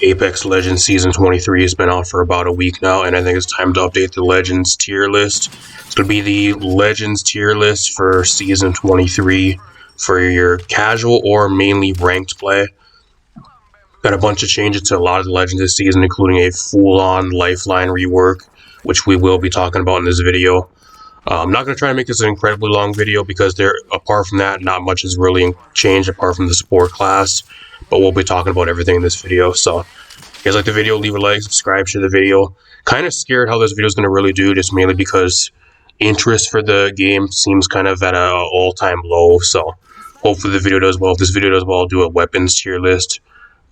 Apex Legends Season 23 has been out for about a week now, and I think it's time to update the Legends tier list. It's going to be the Legends tier list for Season 23 for your casual or mainly ranked play. Got a bunch of changes to a lot of the Legends this season, including a full-on Lifeline rework, which we will be talking about in this video. I'm not going to try to make this an incredibly long video because apart from that, not much has really changed apart from the support class. But we'll be talking about everything in this video. So if you guys like the video, leave a like, subscribe, share the video. Kind of scared how this video is going to really do, just mainly because interest for the game seems kind of at an all-time low. So hopefully the video does well. If this video does well, I'll do a weapons tier list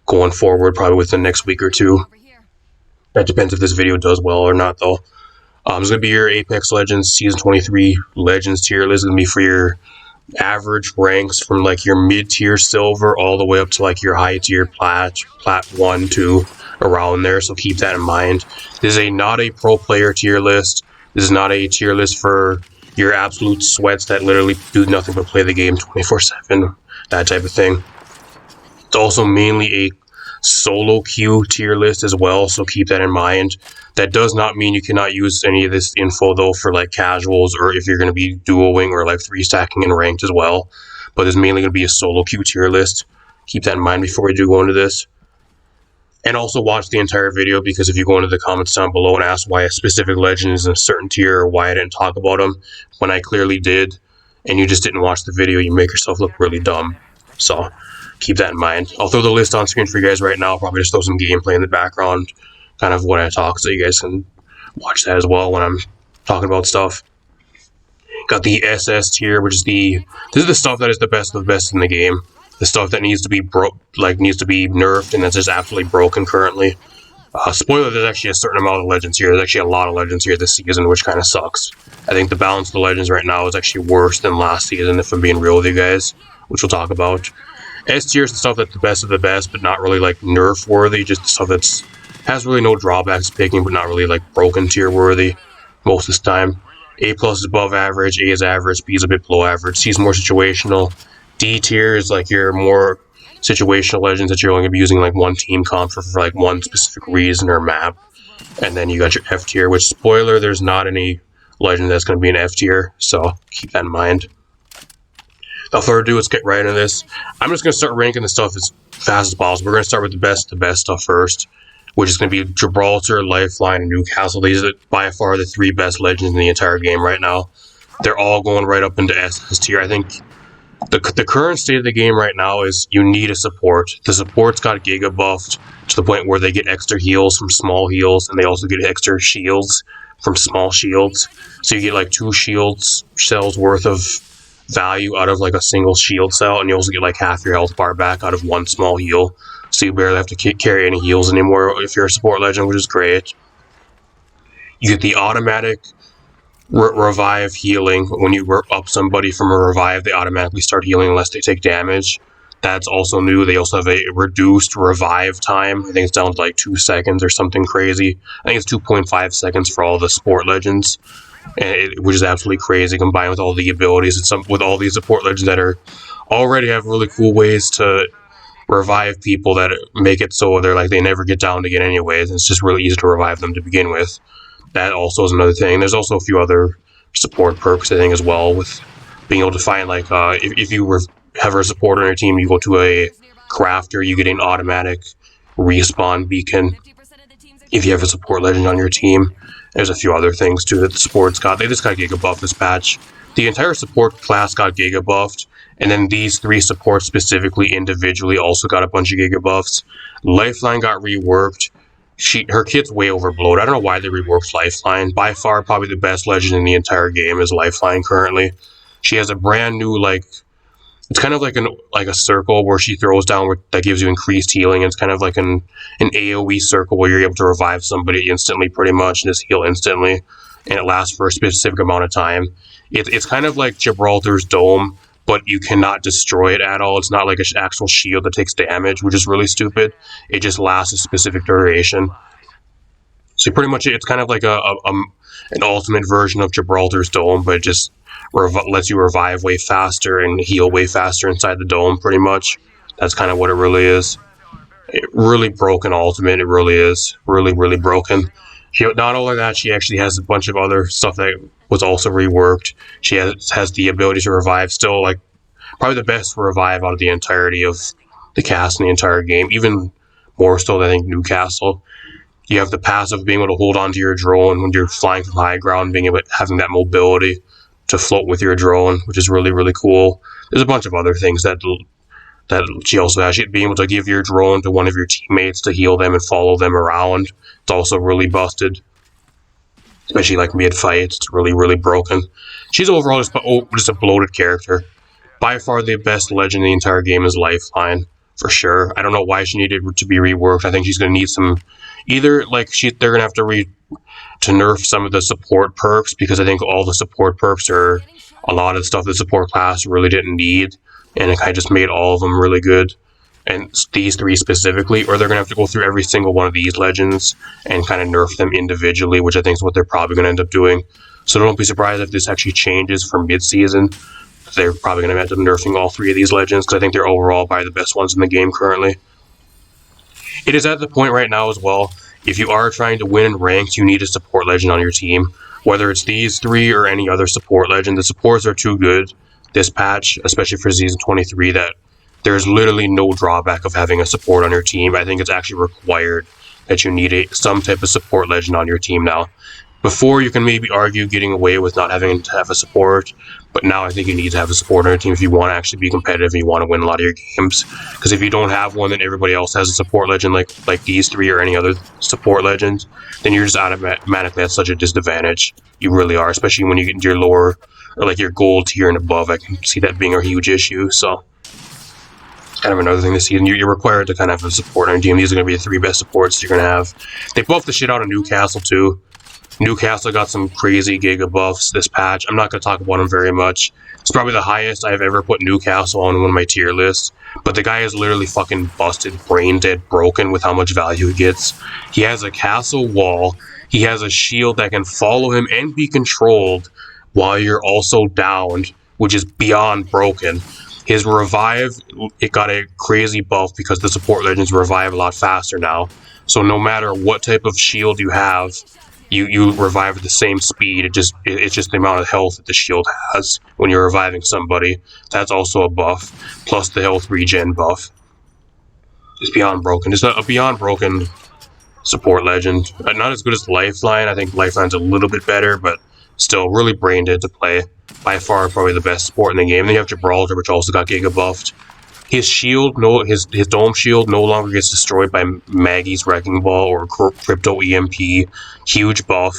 going forward, probably within the next week or two. That depends if this video does well or not, though. It's going to be your Apex Legends Season 23 Legends tier list. It's going to be for your average ranks from like your mid-tier silver all the way up to like your high-tier plat 1, 2, around there. So keep that in mind. This is not a pro player tier list. This is not a tier list for your absolute sweats that literally do nothing but play the game 24/7, that type of thing. It's also mainly a solo queue tier list as well, so keep that in mind. That does not mean you cannot use any of this info though for like casuals or if you're going to be duoing or like 3-stacking and ranked as well. But it's mainly going to be a solo queue tier list. Keep that in mind before we do go into this. And also watch the entire video, because if you go into the comments down below and ask why a specific legend is in a certain tier or why I didn't talk about them when I clearly did, and you just didn't watch the video, you make yourself look really dumb. So keep that in mind. I'll throw the list on screen for you guys right now. I'll probably just throw some gameplay in the background, kind of when I talk, so you guys can watch that as well when I'm talking about stuff. Got the SS tier, which is this is the stuff that is the best of the best in the game. The stuff that needs to be needs to be nerfed, and that's just absolutely broken currently. Spoiler: there's actually a certain amount of legends here. There's actually a lot of legends here this season, which kind of sucks. I think the balance of the legends right now is actually worse than last season, if I'm being real with you guys, which we'll talk about. S tier is the stuff that's the best of the best, but not really like nerf worthy. Just the stuff that's has really no drawbacks picking, but not really like broken tier worthy most of the time. A+ is above average, A is average, B is a bit below average, C is more situational. D tier is like your more situational legends that you're only going to be using like one team comp for like one specific reason or map. And then you got your F tier, which, spoiler, there's not any legend that's going to be an F tier, so keep that in mind. Without further ado, let's get right into this. I'm just going to start ranking the stuff as fast as possible. We're going to start with the best stuff first, which is going to be Gibraltar, Lifeline, and Newcastle. These are by far the 3 best legends in the entire game right now. They're all going right up into SS tier. I think the current state of the game right now is you need a support. The supports got giga buffed to the point where they get extra heals from small heals, and they also get extra shields from small shields. So you get like 2 shields cells worth of value out of like a single shield cell, and you also get like half your health bar back out of one small heal. So you barely have to carry any heals anymore if you're a support legend, which is great. You get the automatic revive healing. When you up somebody from a revive, they automatically start healing unless they take damage. That's also new. They also have a reduced revive time. I think it's down to like 2 seconds or something crazy. I think it's 2.5 seconds for all the support legends, which is absolutely crazy combined with all the abilities and with all these support legends that already have really cool ways to revive people that make it so they never get down again anyways, and it's just really easy to revive them to begin with. That also is another thing. There's also a few other support perks, I think, as well, with being able to find, like, if you have a supporter on your team, you go to a crafter, you get an automatic respawn beacon. If you have a support legend on your team, there's a few other things, too, that the supports got. They just got giga buffed this patch. The entire support class got giga buffed, and then these 3 supports specifically individually also got a bunch of giga buffs. Lifeline got reworked. Her kit's way overblown. I don't know why they reworked Lifeline. By far, probably the best legend in the entire game is Lifeline currently. She has a brand new, like, it's kind of like a circle where she throws down that gives you increased healing. It's kind of like an AoE circle where you're able to revive somebody instantly, pretty much, and just heal instantly, and it lasts for a specific amount of time. It's kind of like Gibraltar's Dome, but you cannot destroy it at all. It's not like an actual shield that takes damage, which is really stupid. It just lasts a specific duration. So pretty much it's kind of like an ultimate version of Gibraltar's Dome, but it just lets you revive way faster and heal way faster inside the dome, pretty much. That's kind of what it really is. Really broken ultimate. It really is. Really broken. Not only that, she actually has a bunch of other stuff that was also reworked. She has the ability to revive, still like probably the best revive out of the entirety of the cast in the entire game, even more so than I think Newcastle. You have the passive of being able to hold onto your drone when you're flying from high ground, being able having that mobility to float with your drone, which is really cool. There's a bunch of other things that she also has. Being able to give your drone to one of your teammates to heal them and follow them around. It's also really busted, especially like mid fight. It's really broken. She's overall just a bloated character. By far the best legend in the entire game is Lifeline, for sure. I don't know why she needed to be reworked. I think she's going to need some, either like they're going to have to nerf some of the support perks, because I think all the support perks are a lot of stuff the support class really didn't need, and it kind of just made all of them really good. And these three specifically, or they're going to have to go through every single one of these legends and kind of nerf them individually, which I think is what they're probably going to end up doing. So don't be surprised if this actually changes for mid-season. They're probably going to end up nerfing all three of these legends, because I think they're overall probably the best ones in the game currently. It is at the point right now as well, if you are trying to win in ranks, you need a support legend on your team. Whether it's these three or any other support legend, the supports are too good this patch, especially for Season 23, that there's literally no drawback of having a support on your team. I think it's actually required that you need some type of support legend on your team now. Before, you can maybe argue getting away with not having to have a support, but now I think you need to have a support on your team if you want to actually be competitive and you want to win a lot of your games. Because if you don't have one, then everybody else has a support legend like these three or any other support legends, then you're just automatically at such a disadvantage. You really are, especially when you get into your lower, or like your gold tier and above. I can see that being a huge issue, so it's kind of another thing this season. You're required to kind of have a support on your team. These are going to be the three best supports you're going to have. They buffed the shit out of Newcastle, too. Newcastle got some crazy giga buffs this patch. I'm not going to talk about them very much. It's probably the highest I've ever put Newcastle on one of my tier lists. But the guy is literally fucking busted, brain dead, broken with how much value he gets. He has a castle wall. He has a shield that can follow him and be controlled while you're also downed, which is beyond broken. His revive, it got a crazy buff because the support legends revive a lot faster now. So no matter what type of shield you have, you revive at the same speed. It's just the amount of health that the shield has when you're reviving somebody. That's also a buff, plus the health regen buff. It's beyond broken. It's a beyond broken support legend. Not as good as Lifeline. I think Lifeline's a little bit better, but still really brain dead to play. By far, probably the best support in the game. Then you have Gibraltar, which also got giga buffed. His shield, his dome shield no longer gets destroyed by Maggie's Wrecking Ball or Crypto EMP. Huge buff.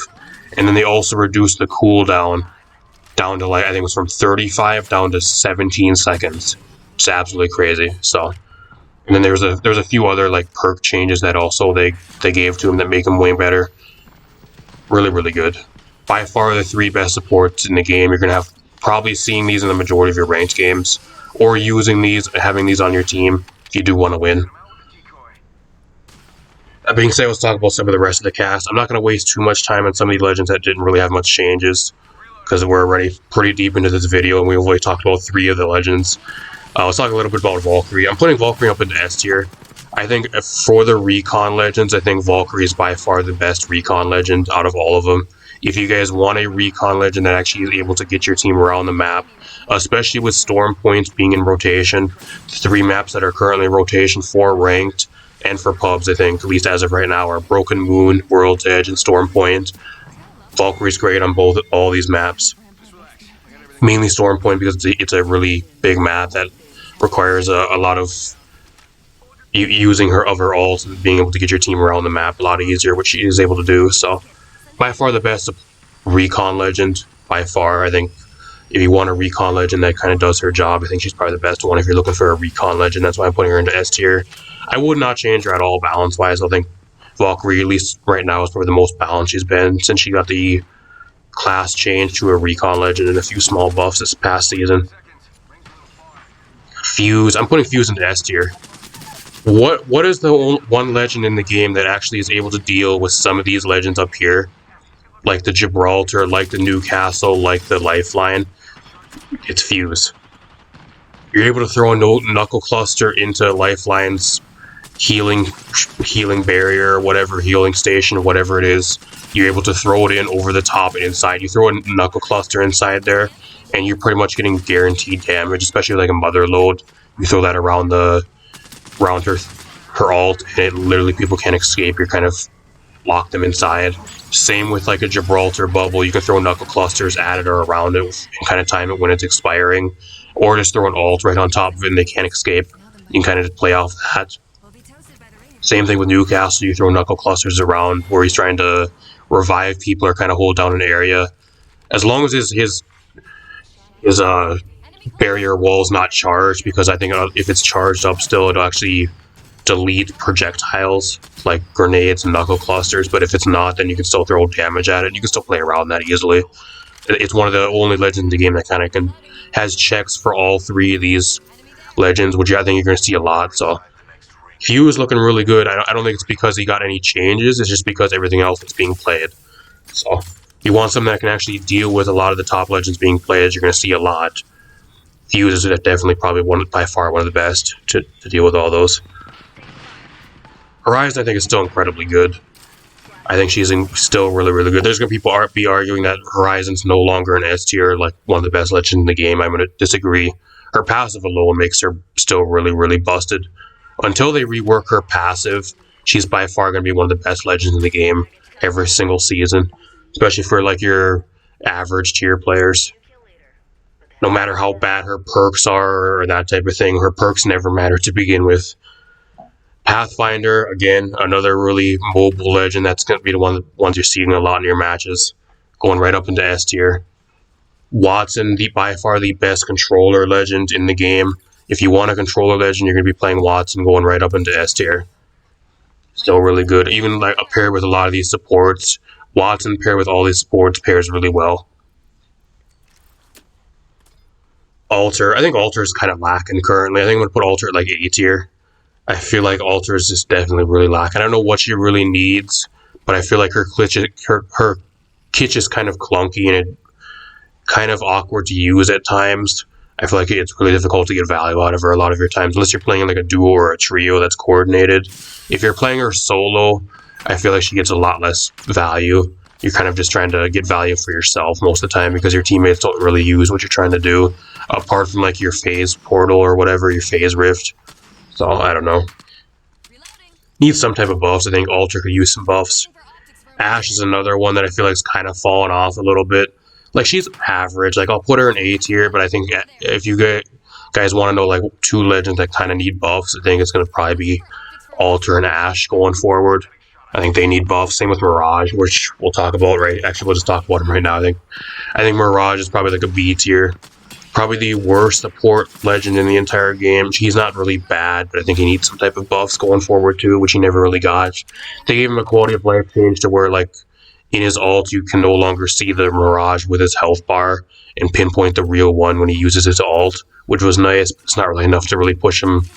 And then they also reduced the cooldown down to, like, I think it was from 35 down to 17 seconds. It's absolutely crazy. So, and then there's a few other like perk changes that also they gave to him that make him way better. Really good. By far the three best supports in the game. You're gonna have probably seeing these in the majority of your ranked games, or using these, having these on your team if you do want to win. That being said, let's talk about some of the rest of the cast. I'm not going to waste too much time on some of these legends that didn't really have much changes, because we're already pretty deep into this video and we've only talked about three of the legends. Let's talk a little bit about Valkyrie. I'm putting Valkyrie up into S tier. I think for the recon legends, I think Valkyrie is by far the best recon legend out of all of them. If you guys want a recon legend that actually is able to get your team around the map, especially with storm points being in rotation, the three maps that are currently in rotation for ranked and for pubs, I think, at least as of right now, are Broken Moon, World's Edge, and Storm Point. Valkyrie's great on all these maps. Mainly Storm Point because it's a really big map that requires a lot of using her ult and being able to get your team around the map a lot easier, which she is able to do. So, by far the best recon legend, by far. I think if you want a recon legend that kind of does her job, I think she's probably the best one if you're looking for a recon legend. That's why I'm putting her into S tier. I would not change her at all balance-wise. I think Valkyrie, at least right now, is probably the most balanced she's been since she got the class change to a recon legend and a few small buffs this past season. Fuse. I'm putting Fuse into S tier. What is the one legend in the game that actually is able to deal with some of these legends up here? Like the Gibraltar, like the Newcastle, like the Lifeline? It's Fuse. You're able to throw a Knuckle Cluster into Lifeline's healing barrier, whatever healing station, whatever it is, you're able to throw it in over the top and inside. You throw a knuckle cluster inside there, and you're pretty much getting guaranteed damage, especially like a mother load. You throw that around her alt, and it literally people can't escape. You're kind of lock them inside. Same with like a Gibraltar bubble. You can throw knuckle clusters at it or around it and kind of time it when it's expiring, or just throw an alt right on top of it and they can't escape. You can kind of just play off that. Same thing with Newcastle. You throw knuckle clusters around where he's trying to revive people or kind of hold down an area. As long as his barrier wall's not charged, because I think if it's charged up still, it'll actually delete projectiles like grenades and knuckle clusters. But if it's not, then you can still throw damage at it. You can still play around that easily. It's one of the only legends in the game that kind of has checks for all three of these legends, which I think you're going to see a lot. So Hugh is looking really good. I don't think it's because he got any changes. It's just because everything else that's being played. So you want something that can actually deal with a lot of the top legends being played. You're going to see a lot. Hugh is definitely probably by far one of the best to deal with all those. Horizon, I think, is still incredibly good. I think she's still really, really good. There's going to be arguing that Horizon's no longer an S tier, like one of the best legends in the game. I'm going to disagree. Her passive alone makes her still really, really busted. Until they rework her passive, she's by far going to be one of the best legends in the game every single season, especially for like your average tier players. No matter how bad her perks are or that type of thing, her perks never matter to begin with. Pathfinder, again, another really mobile legend. That's going to be the ones you're seeing a lot in your matches, going right up into S tier. Watson, by far the best controller legend in the game. If you want a controller legend, you're going to be playing Watson, going right up into S tier. Still really good. Even like paired with a lot of these supports, Watson paired with all these supports pairs really well. Alter, I think Alter is kind of lacking currently. I think I'm going to put Alter at like A tier. I feel like Alter is just definitely really lacking. I don't know what she really needs, but I feel like her kitsch is kind of clunky and it kind of awkward to use at times. I feel like it's really difficult to get value out of her a lot of your times, unless you're playing like a duo or a trio that's coordinated. If you're playing her solo, I feel like she gets a lot less value. You're kind of just trying to get value for yourself most of the time because your teammates don't really use what you're trying to do, apart from like your phase portal or whatever, your phase rift. So, I don't know. Needs some type of buffs. I think Alter could use some buffs. Ashe is another one that I feel like is kind of fallen off a little bit. Like, she's average. Like, I'll put her in A tier, but I think if you guys want to know, like, two legends that kind of need buffs, I think it's going to probably be Alter and Ashe going forward. I think they need buffs. Same with Mirage, which we'll talk about, right? Actually, we'll just talk about him right now. I think Mirage is probably like a B tier. Probably the worst support legend in the entire game. He's not really bad, but I think he needs some type of buffs going forward too, which he never really got. They gave him a quality of life change to where, like, in his ult, you can no longer see the Mirage with his health bar and pinpoint the real one when he uses his ult, which was nice, but it's not really enough to really push him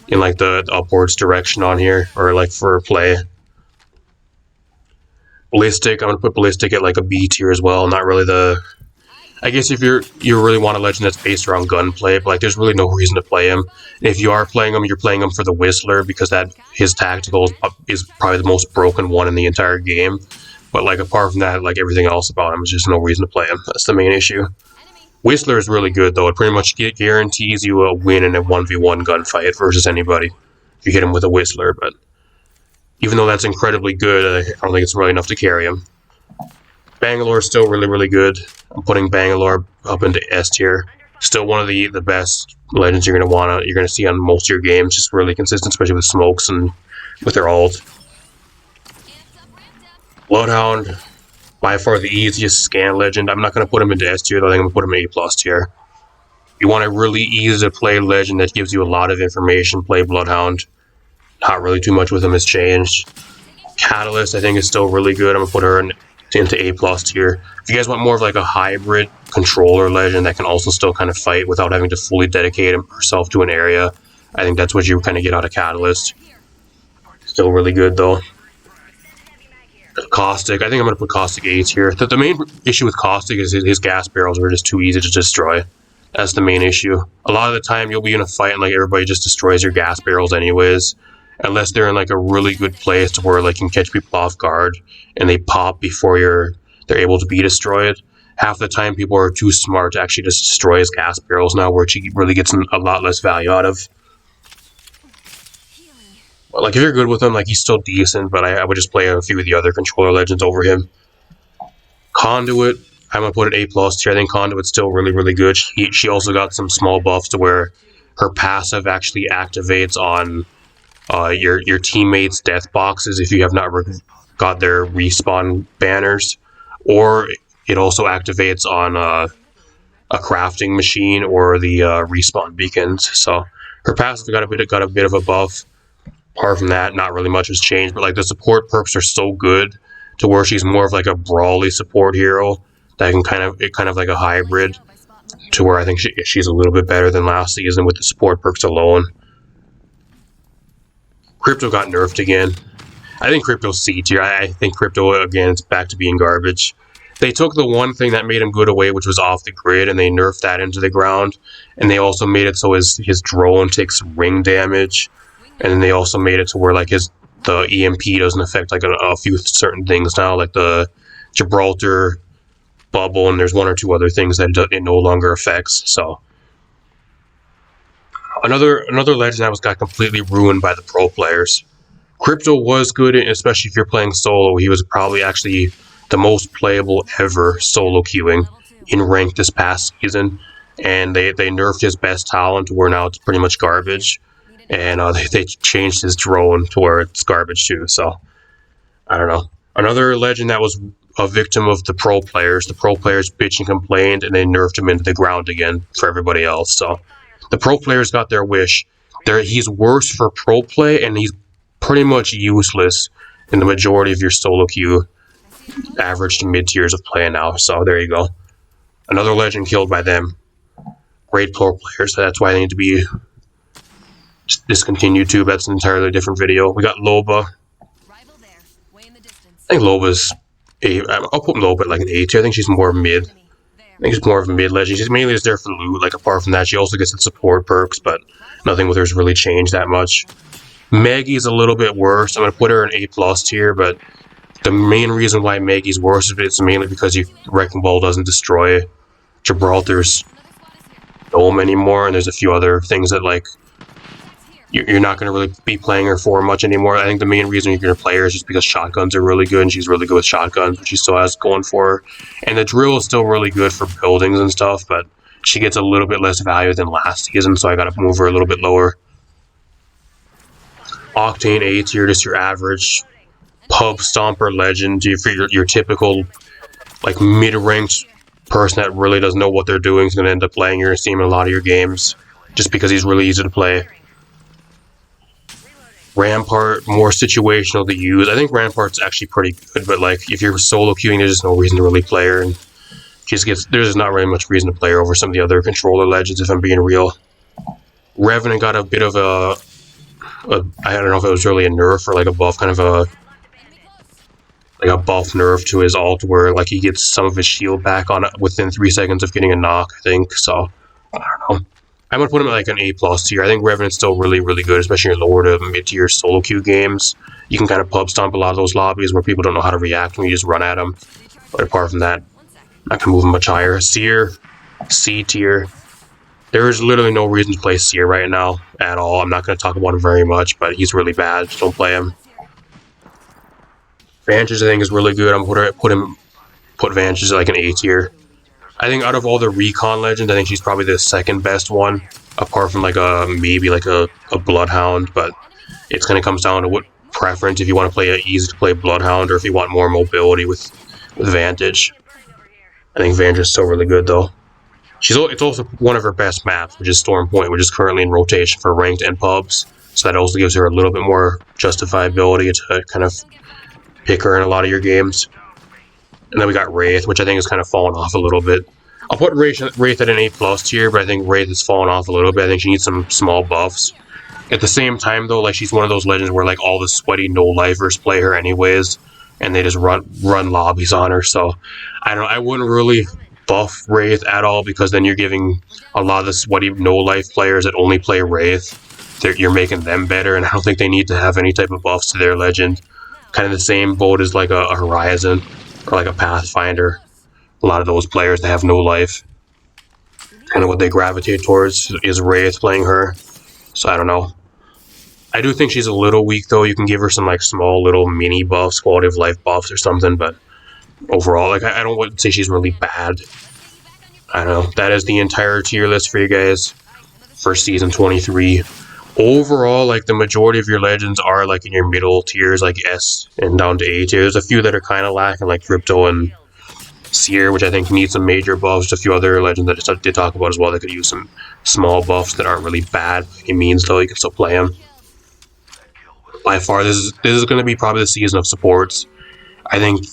in, like, the upwards direction on here, or, like, for play. Ballistic, I'm going to put Ballistic at, like, a B tier as well. Not really the... I guess if you really want a legend that's based around gunplay, but like there's really no reason to play him. And if you are playing him, you're playing him for the Whistler because his tactical is probably the most broken one in the entire game. But like apart from that, like everything else about him is just no reason to play him. That's the main issue. Whistler is really good though. It pretty much guarantees you a win in a 1v1 gunfight versus anybody if you hit him with a Whistler. But even though that's incredibly good, I don't think it's really enough to carry him. Bangalore is still really, really good. I'm putting Bangalore up into S tier. Still one of the best legends you're gonna see on most of your games. Just really consistent, especially with smokes and with their ult. Bloodhound, by far the easiest scan legend. I'm not gonna put him into S tier though. I think I'm gonna put him in A+ tier. You want a really easy to play legend that gives you a lot of information. Play Bloodhound. Not really too much with him has changed. Catalyst, I think, is still really good. I'm gonna put her into A+ tier. If you guys want more of like a hybrid controller legend that can also still kind of fight without having to fully dedicate herself to an area, I think that's what you kind of get out of Catalyst. Still really good though. Caustic, I think I'm going to put Caustic A tier. The main issue with Caustic is his gas barrels are just too easy to destroy. That's the main issue. A lot of the time you'll be in a fight and like everybody just destroys your gas barrels anyways. unless they're in like a really good place to where like can catch people off guard and they pop before they're able to be destroyed. Half the time, people are too smart to actually just destroy his gas barrels now, where he really gets a lot less value out of. But like if you're good with him, like he's still decent, but I would just play a few of the other controller legends over him. Conduit, I'm gonna put an A+ tier. I think Conduit's still really good. She also got some small buffs to where her passive actually activates on your teammates' death boxes if you have not got their respawn banners, or it also activates on a crafting machine or the respawn beacons. So her passive got a bit of a buff. Apart from that, not really much has changed. But like the support perks are so good to where she's more of like a brawly support hero that can kind of like a hybrid to where I think she's a little bit better than last season with the support perks alone. Crypto got nerfed again. I think Crypto's C tier. I think Crypto, again, is back to being garbage. They took the one thing that made him good away, which was off the grid, and they nerfed that into the ground. And they also made it so his drone takes ring damage. And then they also made it to where like the EMP doesn't affect like a few certain things now, like the Gibraltar bubble, and there's one or two other things that it no longer affects. So another legend that got completely ruined by the pro players. Crypto was good, especially if you're playing solo. He was probably actually the most playable ever solo queuing in ranked this past season, and they nerfed his best talent to where now it's pretty much garbage, and they changed his drone to where it's garbage too. So I don't know. Another legend that was a victim of the pro players. The pro players bitched and complained, and they nerfed him into the ground again for everybody else. So the pro players got their wish. He's worse for pro play, and he's pretty much useless in the majority of your solo queue, average to mid tiers of play now. So there you go. Another legend killed by them. Great pro players. So that's why they need to be discontinued too. But that's an entirely different video. We got Loba. I think Loba's I'll put Loba at like an A tier. I think she's more mid. I think she's more of a mid legend. She's mainly just there for loot. Like apart from that, she also gets the support perks, but nothing with her's really changed that much. Maggie's a little bit worse. I'm going to put her in A+ tier, but the main reason why Maggie's worse is mainly because Wrecking Ball doesn't destroy Gibraltar's dome anymore, and there's a few other things that like you're not going to really be playing her for much anymore. I think the main reason you're going to play her is just because shotguns are really good, and she's really good with shotguns, but she still has going for her. And the drill is still really good for buildings and stuff, but she gets a little bit less value than last season, so I got to move her a little bit lower. Octane A tier, just your average pub stomper legend, for your typical like mid-ranked person that really doesn't know what they're doing is going to end up playing. You're going to see him in a lot of your games just because he's really easy to play. Rampart, more situational to use. I think Rampart's actually pretty good, but like if you're solo queuing, there's just no reason to really play her, and there's just not really much reason to play her over some of the other controller legends, if I'm being real. Revenant got a bit of I don't know if it was really a nerf or like a buff, kind of a buff nerf to his ult where like he gets some of his shield back on within 3 seconds of getting a knock, I think. So I don't know. I'm gonna put him at like an A+ tier. I think Revenant's still really good, especially in lower to mid tier solo queue games. You can kind of pub stomp a lot of those lobbies where people don't know how to react when you just run at them. But apart from that, I can move him much higher. Seer, C tier. There is literally no reason to play Seer right now at all. I'm not going to talk about him very much, but he's really bad. Just don't play him. Vantage, I think, is really good. I'm going to put Vantage at like an A tier. I think out of all the recon legends, I think she's probably the second best one, apart from like maybe like a Bloodhound. But it's going to come down to what preference, if you want to play an easy to play Bloodhound or if you want more mobility with Vantage. I think Vantage is still really good though. It's also one of her best maps, which is Storm Point, which is currently in rotation for ranked and pubs. So that also gives her a little bit more justifiability to kind of pick her in a lot of your games. And then we got Wraith, which I think has kind of fallen off a little bit. I'll put Wraith at an A+ tier, but I think Wraith has fallen off a little bit. I think she needs some small buffs. At the same time, though, like she's one of those legends where like all the sweaty no-lifers play her anyways, and they just run lobbies on her. So I don't know. I wouldn't really buff Wraith at all, because then you're giving a lot of the sweaty no-life players that only play Wraith you're making them better, and I don't think they need to have any type of buffs to their legend. Kind of the same boat as like a Horizon or like a Pathfinder. A lot of those players that have no life, kind of what they gravitate towards is Wraith playing her. So I don't know. I do think she's a little weak though. You can give her some like small little mini buffs, quality of life buffs or something, but overall, like I don't say she's really bad. I don't know. That is the entire tier list for you guys for season 23. Overall, like the majority of your legends are like in your middle tiers, like S and down to A tier. There's a few that are kind of lacking, like Crypto and Seer, which I think need some major buffs. A few other legends that I did talk about as well that could use some small buffs that aren't really bad by any means, though. You can still play them. By far, this is going to be probably the season of supports. I think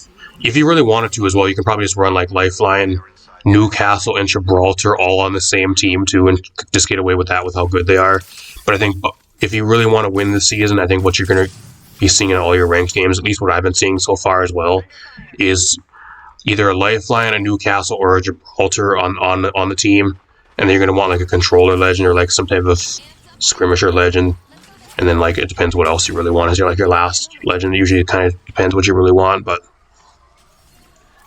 if you really wanted to as well, you can probably just run like Lifeline, Newcastle, and Gibraltar all on the same team too, and just get away with that with how good they are. But I think if you really want to win this season, I think what you're going to be seeing in all your ranked games, at least what I've been seeing so far as well, is either a Lifeline, a Newcastle, or a Gibraltar on the team, and then you're going to want like a controller legend or like some type of skirmisher legend. And then, like, it depends what else you really want as your, like, your last legend. Usually it kind of depends what you really want, but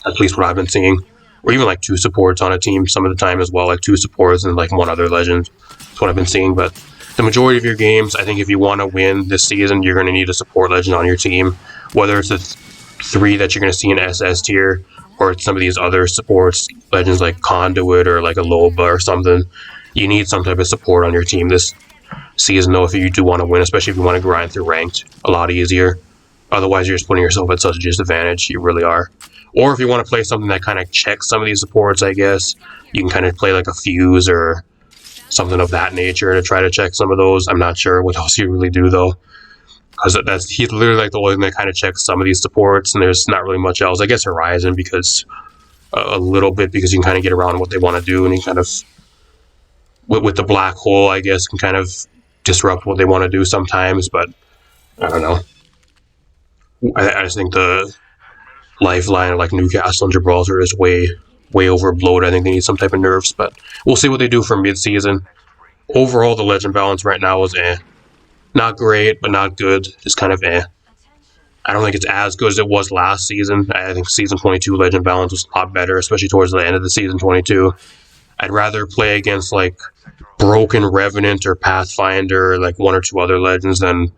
that's at least what I've been seeing. Or even, like, 2 supports on a team some of the time as well. Like, 2 supports and, like, 1 other legend. That's what I've been seeing. But the majority of your games, I think if you want to win this season, you're going to need a support legend on your team. Whether it's the 3 that you're going to see in SS tier, or it's some of these other supports, legends like Conduit or, like, a Loba or something. You need some type of support on your team this season though if you do want to win, especially if you want to grind through ranked a lot easier. Otherwise, you're just putting yourself at such a disadvantage. You really are. Or if you want to play something that kind of checks some of these supports, I guess you can kind of play like a Fuse or something of that nature to try to check some of those. I'm not sure what else you really do though, because he's literally like the only thing that kind of checks some of these supports, and there's not really much else. I guess Horizon, because a little bit, because you can kind of get around what they want to do, and you kind of with the black hole, I guess, can kind of disrupt what they want to do sometimes, but I don't know. I just think the Lifeline, like Newcastle and Gibraltar, is way overbloated. I think they need some type of nerfs, but we'll see what they do for mid-season. Overall, the legend balance right now is not great, but not good. Just kind of I don't think it's as good as it was last season. I think season 22 legend balance was a lot better, especially towards the end of the season 22. I'd rather play against like Broken Revenant or Pathfinder, or like 1 or 2 other legends, than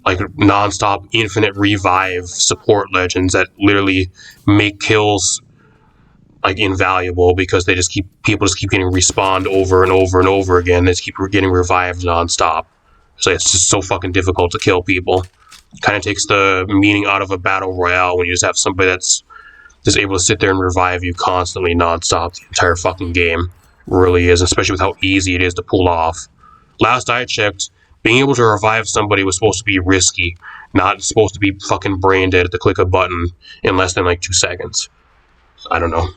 like non-stop infinite revive support legends that literally make kills like invaluable because people just keep getting respawned over and over and over again. They just keep getting revived non-stop. So it's just so fucking difficult to kill people. Kind of takes the meaning out of a battle royale when you just have somebody that's just able to sit there and revive you constantly non-stop the entire fucking game. Really is, especially with how easy it is to pull off. Last I checked, being able to revive somebody was supposed to be risky, not supposed to be fucking brain dead to click a button in less than like 2 seconds. So, I don't know.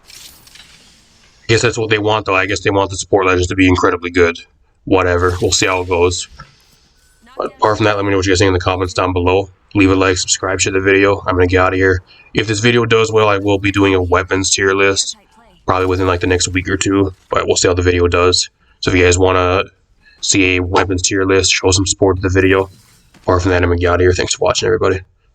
I guess that's what they want though. I guess they want the support legends to be incredibly good. Whatever, we'll see how it goes. But apart from that, let me know what you guys think in the comments down below. Leave a like, subscribe, share the video. I'm going to get out of here. If this video does well, I will be doing a weapons tier list, probably within like the next week or 2, but we'll see how the video does. So if you guys want to see a weapons tier list, show some support to the video. Apart from that, I'm going to get out of here. Thanks for watching, everybody.